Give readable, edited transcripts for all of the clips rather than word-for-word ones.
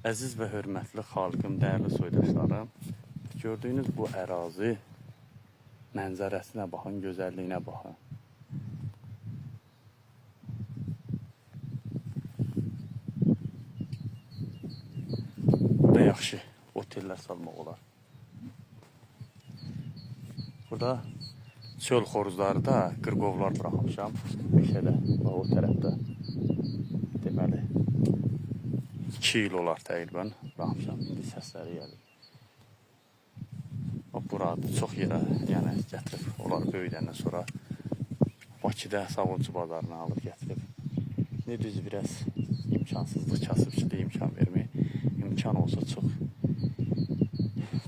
Əziz və hörmətli xalqım, dəyərli soydaşlarım, gördüyünüz bu ərazi mənzərəsinə baxın, gözəlliyinə baxın. Burada yaxşı otellər salmaq olar. Burada çöl xoruzları da, qırqovlar buraxmışam. Meşədə, o tərəfdə. Deməli, 2 il olar təqribən buraxmışam. İndi səsləri gəlir. Burada çox yerə yəni, gətirib, onlar böyüdəndən sonra Bakıda Savunçu bazarına alıb gətirib. Ne düz biraz imkansızlıq, kasıbçılığa imkan vermək. İmkan olsa çox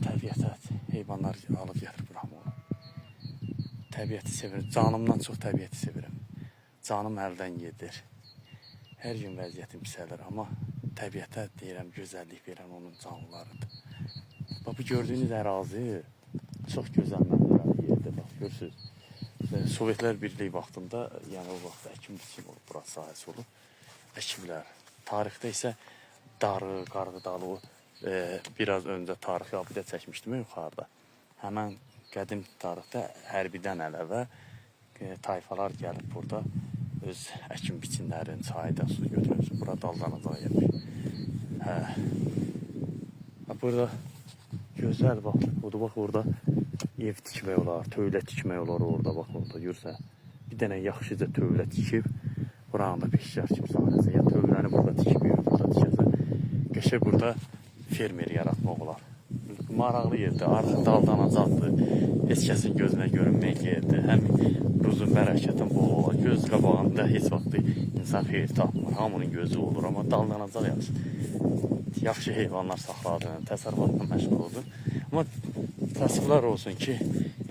təbiətə, heyvanlar alıb gətirib buraxmaq. Təbiəti sevirəm, canımdan çox təbiəti sevirəm. Canım əldən gedir. Hər gün vəziyyətim pisəlir, amma təbiətə deyirəm, gözəllik verən onun canlılarıdır. Bax, bu gördüyünüz ərazi çox gözəl mənzərəli yerdir. Bax, görürsünüz. Sovetlər Birliyi vaxtında, yəni o vaxt əkin biçim olub, burası sahəsi olub, əkiblər. Tarixdə isə Darı, Qarğıdalı, biraz öncə tarixi abidə çəkmişdim yuxarıda. Həmən qədim tarixdə hərbidən əlavə tayfalar gəlib burada öz əkin biçimlərini, çayda su götürüb, bura dallanacaq yermiş. Burada gözəl, bax, orada ev tikmək olar, tövlə tikmək olar orada, bax, orada görürsən. Bir dənə yaxşıca tövlə tikib, buranın da peşkar kimi sahəsi, ya tövləni burada tikməyir, burada tikəsə, qəşəng burada fermer yaratmaq olar. Maraqlı yerdir, artıq daldanacaqdır, heç kəsin gözünə görünmək yerdir, həm ruzun bərəkətin bol olar, göz qabağında heç vaxt insan xeyir tapmır, hamının gözü olur, amma daldanacaq yaxşı. Yaxşı heyvanlar saxladın, təsərrüfatla məşğul oldun. Amma təəssüflər olsun ki,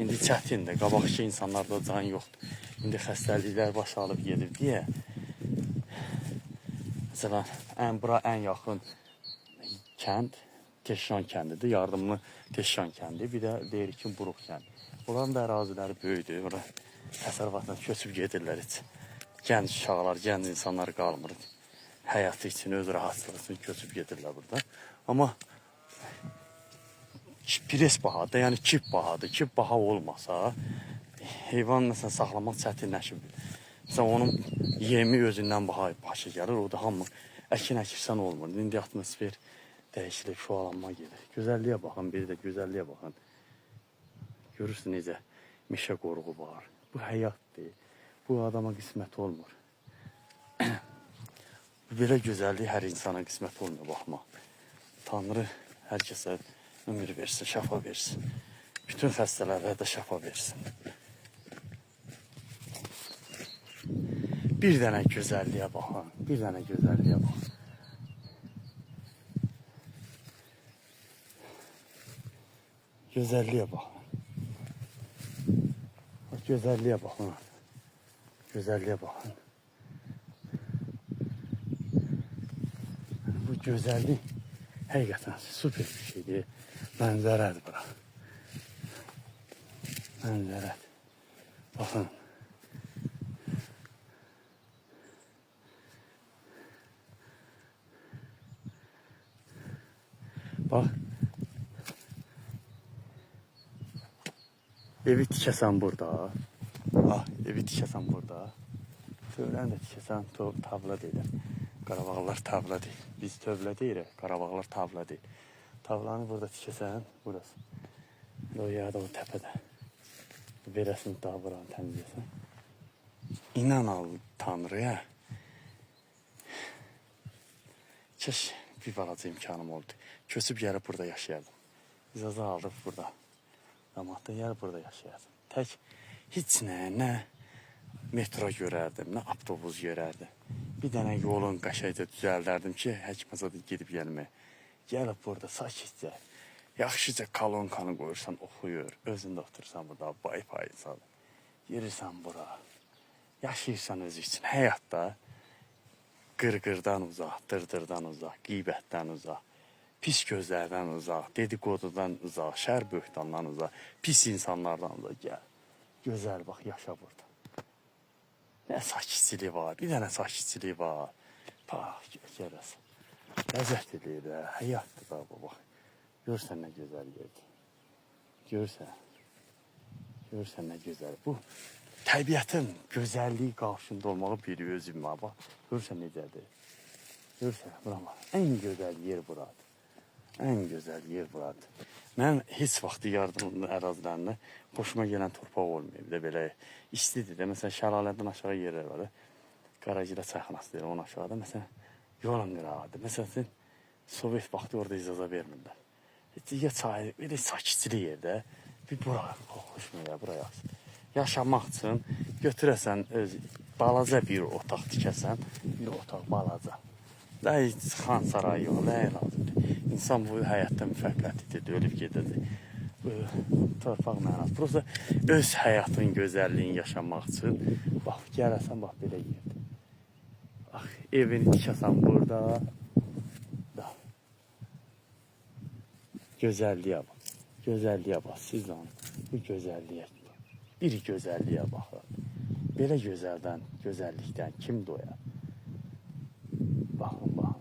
indi çətindir, qabaqçı insanlarda can yoxdur. İndi xəstəliklər baş alıb gedir deyə. Məsələn, bura ən yaxın kənd Teşşan kəndidir, yardımlı Teşşan kəndi, bir də deyir ki, Buruq kəndi. Onların da əraziləri böyüdür, ora təsərrüfatla köçüb gedirlər heç. Gənc uşaqlar, gənc insanlar qalmır. Həyatı üçün, öz rahatlığı üçün köçüb gedirlər burada. Amma pres bahadır, yəni kip bahadır. Kip baha olmasa, heyvan məsələn saxlamaq çətinləşib. Məsələn, onun yemi özündən başa gəlir, o da hamı əkin əkirsən olmur. İndi atmosfer dəyişilib, şualanma gedir. Gözəlliyə baxın, bir də gözəlliyə baxın. Görürsün necə meşə qoruğu var. Bu həyatdır, bu adama qismət olmur. Belə gözəllik hər insana qismət olmuyor baxmaq. Tanrı hər kəsə ömür versin, şəfa versin. Bütün xəstələrə də şəfa versin. Bir dənə gözəlliyə baxın, bir dənə gözəlliyə baxın. Gözəlliyə baxın. Gözəlliyə baxın. Gözəlliyə baxın. Bu gözəllik həqiqətən super bir şeydir. Mənzərədir bura. Mənzərədir. Baxın. Bax. Evi tikəsən burada. Evi tikəsən burada. Tövləni də tikəsən, tavla deyilər. Qarabağlar tavla deyil. Biz tövlə deyirik, Qarabağlar tavla deyil. Tavlanı burada tikəsən, burası. O yada o təpədə. Verəsini daha buranı təmizləsən. İnan al Tanrıya. Kəş bir balaca imkanım oldu. Köçüb gəlib burada yaşayardım. İcazə aldıq burada. Damatda gəlib burada yaşayardım. Tək heç nə metro görərdim, nə avtobus görərdim. Bir dənə yolun qəşəngcə düzəldərdim ki, həkimə gedib gəlmək. Gəlib burada sakitcə, yaxşıca kolonkanı qoyursan, oxuyur, özündə oturursan burada, pay salır. Girirsən bura, yaşayırsan özü üçün. Həyatda qırqırdan uzaq, dırdırdan uzaq, qeybətdən uzaq, pis gözlərdən uzaq, dedikodudan uzaq, şər böhtandan uzaq, pis insanlardan uzaq. Gəl, gözəl bax, yaşa burada. Nə sakitçiliyi var, bir dənə sakitçiliyi var. Bax, görəsən. Ləzzət edir də, həyatdır da bu, bax. Görsən nə gözəl yerdir. Görsən nə gözəl. Bu təbiətin gözəlliyi qarşında olmağı bir özümə bax. Görsən necədir. Görsən, bura bax. Ən gözəl yer buradır. Ən gözəl yer buradır. Mən heç vaxt yardım ərazilərində xoşuma gələn torpaq olmayıb da belə istidir də. Məsələn, şəlalədən aşağı yerlər var. Qaragilə çayxanası deyir, onun aşağıda. Məsələn, yolun qırağıdır. Məsələn, Sovet vaxtı orada icaza vermirlər. Ya çay, bir də sakitçilik yerdə. Bir bura, xoşuma gəlir, buraya yaxşı. Yaşamaq üçün götürəsən, balaca bir otaq tikəsən, bir otaq balaca. Da heç xan sarayı yox, nə lazımdır. İnsan bu həyatda müvəqqətidir, ölüb gedəcək. Bu torpaq mənası. Prosta öz həyatın gözəlliyini yaşamaq üçün, bax, gələsən, bax, belə yerdir. Bax, evini tikəsən burada, da. Gözəlliyə bax, gözəlliyə bax, siz də bu gözəlliyə bax. Bir gözəlliyə baxın. Belə gözəldən, gözəllikdən kim doyar? Baxın, baxın.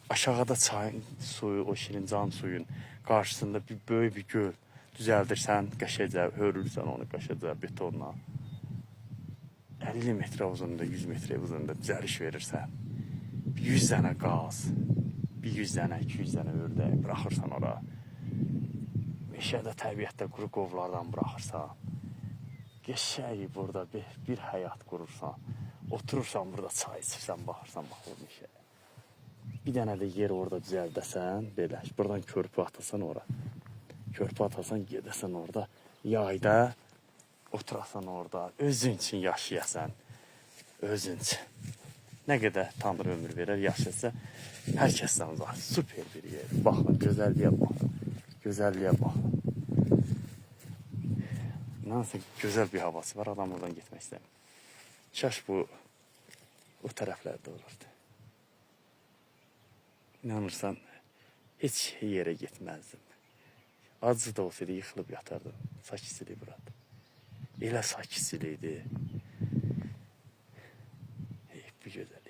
Aşağıda çayın suyu, o Şirincan suyun qarşısında bir böyük bir göl düzəldirsən, qəşəcə, hörürsən onu qəşəcə, betonla. 50 metrə uzunluğunda, 100 metrə uzunluğunda düzəliş verirsən. 100 dənə qaz, 100 dənə, 200 dənə ördək buraxırsan ora. Meşədə, təbiətdə quru qovlardan buraxırsan. Geçək burada bir həyat qurursan. Oturursan burada çay içirsən, baxırsan, baxır meşəyə. Bir dənə də yer orada düzəldəsən, belə, buradan körpü atasan ora. Körpü atasan, gedəsən orada, yayda oturasan orada, özün üçün yaşayasan, özün üçün. Nə qədər Tanrı ömür verər, yaşasa, hər kəsdən uzaq, super bir yer. Baxın, gözəlliyə baxın, gözəlliyə baxın. İnanırsa, gözəl bir havası var, adam oradan getmək istəmir. Kaş bu, o tərəflərdə olurdu. İnanırsan, heç yerə getməzdim. Acı da olsaydı, yıxılıb yatardım. Sakitçilik burada. Elə sakitçilikdir. Bu gözəl.